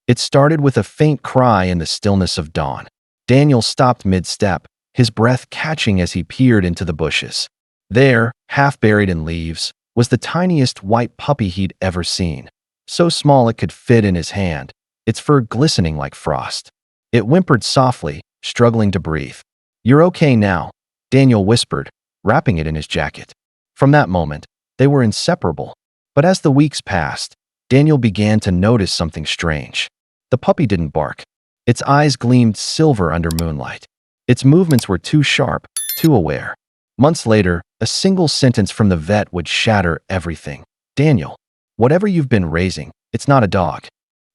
It started with a faint cry in the stillness of dawn. Daniel stopped mid-step, his breath catching as he peered into the bushes. There, half buried in leaves, was the tiniest white puppy he'd ever seen. So small it could fit in his hand, its fur glistening like frost. It whimpered softly, struggling to breathe. "You're okay now," Daniel whispered, wrapping it in his jacket. From that moment, they were inseparable. But as the weeks passed, Daniel began to notice something strange. The puppy didn't bark. Its eyes gleamed silver under moonlight. Its movements were too sharp, too aware. Months later, a single sentence from the vet would shatter everything. "Daniel, whatever you've been raising, it's not a dog."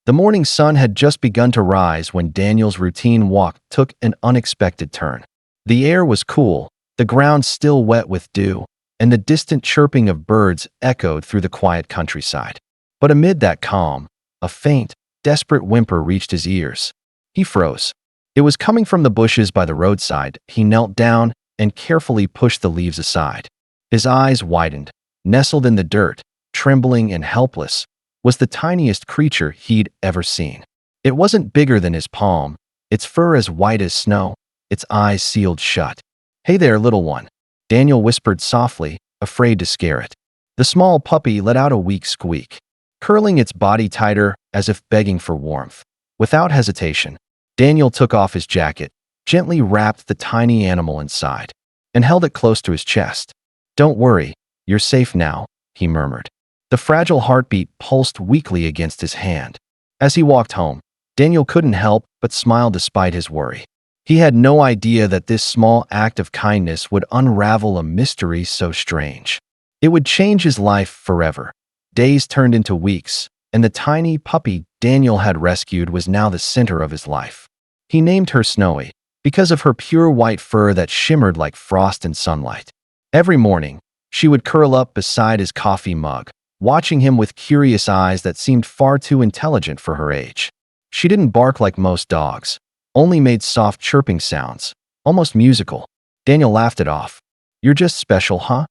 The morning sun had just begun to rise when Daniel's routine walk took an unexpected turn. The air was cool, the ground still wet with dew, and the distant chirping of birds echoed through the quiet countryside. But amid that calm, a faint, desperate whimper reached his ears. He froze. It was coming from the bushes by the roadside. He knelt down and carefully pushed the leaves aside. His eyes widened. Nestled in the dirt, trembling and helpless, was the tiniest creature he'd ever seen. It wasn't bigger than his palm, its fur as white as snow, its eyes sealed shut. "Hey there, little one," Daniel whispered softly, afraid to scare it. The small puppy let out a weak squeak, curling its body tighter as if begging for warmth. Without hesitation, Daniel took off his jacket, gently wrapped the tiny animal inside, and held it close to his chest. "Don't worry, you're safe now," he murmured. The fragile heartbeat pulsed weakly against his hand. As he walked home, Daniel couldn't help but smile despite his worry. He had no idea that this small act of kindness would unravel a mystery so strange. It would change his life forever. Days turned into weeks, and the tiny puppy Daniel had rescued was now the center of his life. He named her Snowy, because of her pure white fur that shimmered like frost in sunlight. Every morning, she would curl up beside his coffee mug, watching him with curious eyes that seemed far too intelligent for her age. She didn't bark like most dogs, only made soft chirping sounds, almost musical. Daniel laughed it off. "You're just special, huh?"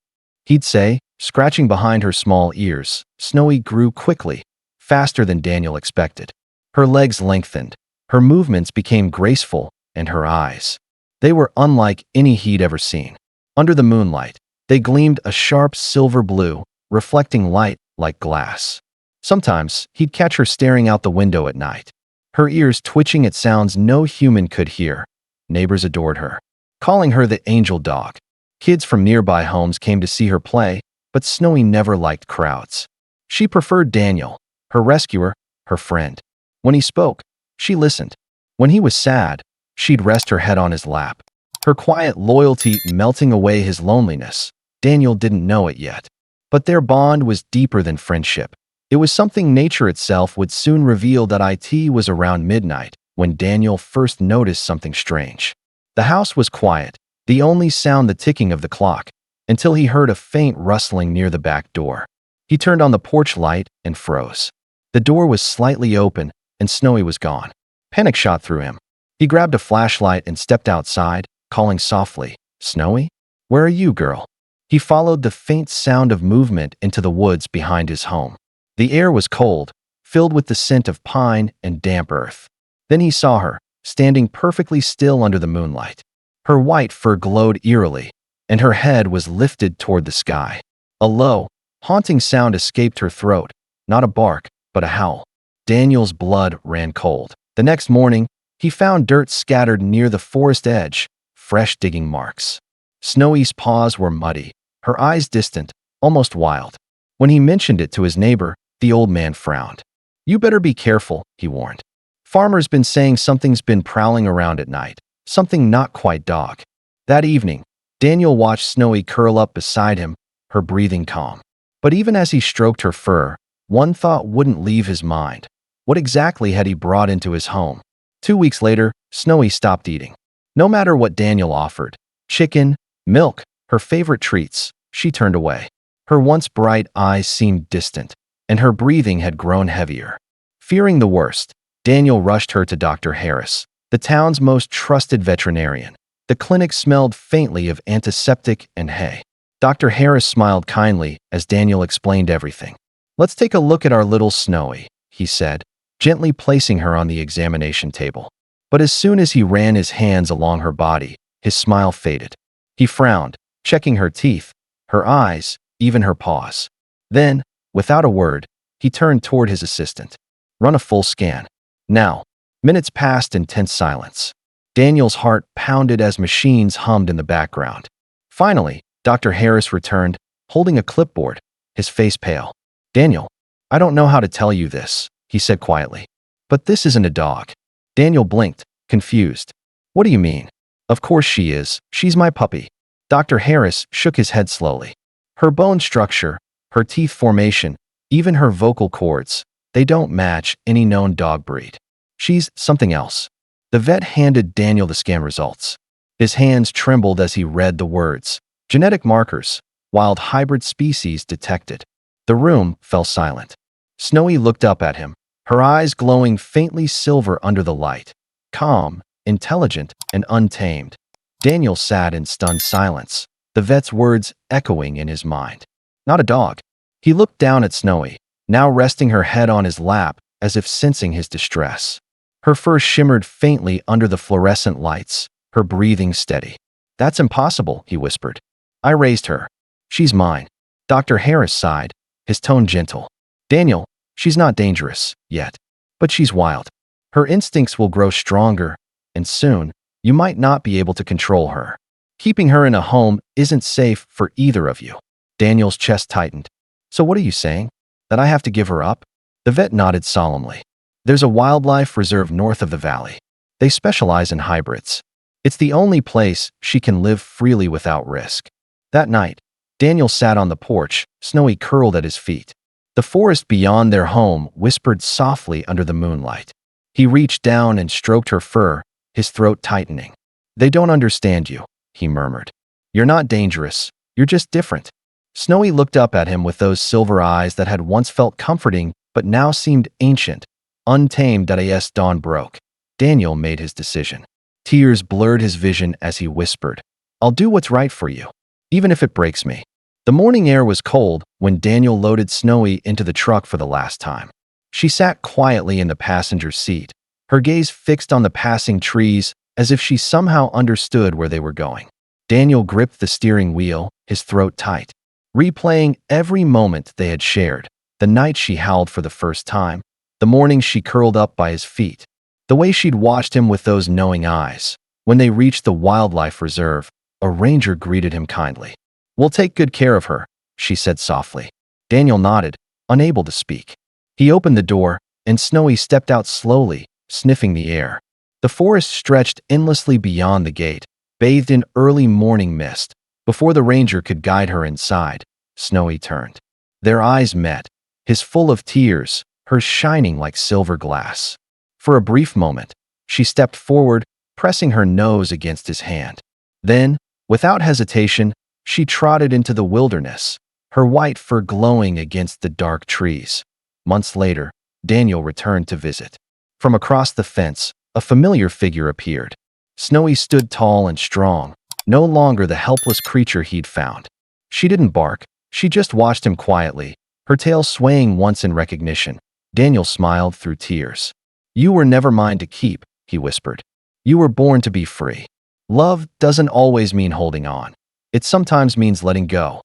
he'd say, scratching behind her small ears. Snowy grew quickly, faster than Daniel expected. Her legs lengthened, her movements became graceful, and her eyes. They were unlike any he'd ever seen. Under the moonlight, they gleamed a sharp silver blue, reflecting light like glass. Sometimes, he'd catch her staring out the window at night, her ears twitching at sounds no human could hear. Neighbors adored her, calling her the angel dog. Kids from nearby homes came to see her play, but Snowy never liked crowds. She preferred Daniel, her rescuer, her friend. When he spoke, she listened. When he was sad, she'd rest her head on his lap, her quiet loyalty melting away his loneliness. Daniel didn't know it yet, but their bond was deeper than friendship. It was something nature itself would soon reveal. That it was around midnight when Daniel first noticed something strange. The house was quiet, the only sound the ticking of the clock, until he heard a faint rustling near the back door. He turned on the porch light and froze. The door was slightly open, and Snowy was gone. Panic shot through him. He grabbed a flashlight and stepped outside, calling softly, "Snowy? Where are you, girl?" He followed the faint sound of movement into the woods behind his home. The air was cold, filled with the scent of pine and damp earth. Then he saw her, standing perfectly still under the moonlight. Her white fur glowed eerily, and her head was lifted toward the sky. A low, haunting sound escaped her throat, not a bark, but a howl. Daniel's blood ran cold. The next morning, he found dirt scattered near the forest edge, fresh digging marks. Snowy's paws were muddy, her eyes distant, almost wild. When he mentioned it to his neighbor, the old man frowned. "You better be careful," he warned. "Farmer's been saying something's been prowling around at night, something not quite dog." That evening, Daniel watched Snowy curl up beside him, her breathing calm. But even as he stroked her fur, one thought wouldn't leave his mind. What exactly had he brought into his home? 2 weeks later, Snowy stopped eating. No matter what Daniel offered, chicken, milk, her favorite treats, she turned away. Her once bright eyes seemed distant, and her breathing had grown heavier. Fearing the worst, Daniel rushed her to Dr. Harris, the town's most trusted veterinarian. The clinic smelled faintly of antiseptic and hay. Dr. Harris smiled kindly as Daniel explained everything. "Let's take a look at our little Snowy," he said, gently placing her on the examination table. But as soon as he ran his hands along her body, his smile faded. He frowned, checking her teeth, her eyes, even her paws. Then, without a word, he turned toward his assistant. Run a full scan. Now. Minutes passed in tense silence. Daniel's heart pounded as machines hummed in the background. Finally, Dr. Harris returned, holding a clipboard, his face pale. Daniel, I don't know how to tell you this, he said quietly. But this isn't a dog. Daniel blinked, confused. What do you mean? Of course she is. She's my puppy. Dr. Harris shook his head slowly. Her bone structure, her teeth formation, even her vocal cords, they don't match any known dog breed. She's something else. The vet handed Daniel the scan results. His hands trembled as he read the words. Genetic markers, wild hybrid species detected. The room fell silent. Snowy looked up at him, her eyes glowing faintly silver under the light. Calm, intelligent, and untamed. Daniel sat in stunned silence, the vet's words echoing in his mind. Not a dog. He looked down at Snowy, now resting her head on his lap as if sensing his distress. Her fur shimmered faintly under the fluorescent lights, her breathing steady. That's impossible, he whispered. I raised her. She's mine. Dr. Harris sighed, his tone gentle. Daniel, she's not dangerous, yet. But she's wild. Her instincts will grow stronger, and soon, you might not be able to control her. Keeping her in a home isn't safe for either of you. Daniel's chest tightened. So what are you saying? That I have to give her up? The vet nodded solemnly. There's a wildlife reserve north of the valley. They specialize in hybrids. It's the only place she can live freely without risk. That night, Daniel sat on the porch, Snowy curled at his feet. The forest beyond their home whispered softly under the moonlight. He reached down and stroked her fur, his throat tightening. They don't understand you, he murmured. You're not dangerous. You're just different. Snowy looked up at him with those silver eyes that had once felt comforting but now seemed ancient. Untamed. As dawn broke, Daniel made his decision. Tears blurred his vision as he whispered, I'll do what's right for you, even if it breaks me. The morning air was cold when Daniel loaded Snowy into the truck for the last time. She sat quietly in the passenger seat, her gaze fixed on the passing trees as if she somehow understood where they were going. Daniel gripped the steering wheel, his throat tight, replaying every moment they had shared, the night she howled for the first time, the morning she curled up by his feet, the way she'd watched him with those knowing eyes. When they reached the wildlife reserve, a ranger greeted him kindly. We'll take good care of her, she said softly. Daniel nodded, unable to speak. He opened the door, and Snowy stepped out slowly, sniffing the air. The forest stretched endlessly beyond the gate, bathed in early morning mist. Before the ranger could guide her inside, Snowy turned. Their eyes met, his full of tears, hers shining like silver glass. For a brief moment, she stepped forward, pressing her nose against his hand. Then, without hesitation, she trotted into the wilderness, her white fur glowing against the dark trees. Months later, Daniel returned to visit. From across the fence, a familiar figure appeared. Snowy stood tall and strong, no longer the helpless creature he'd found. She didn't bark, she just watched him quietly, her tail swaying once in recognition. Daniel smiled through tears. You were never mine to keep, he whispered. You were born to be free. Love doesn't always mean holding on. It sometimes means letting go.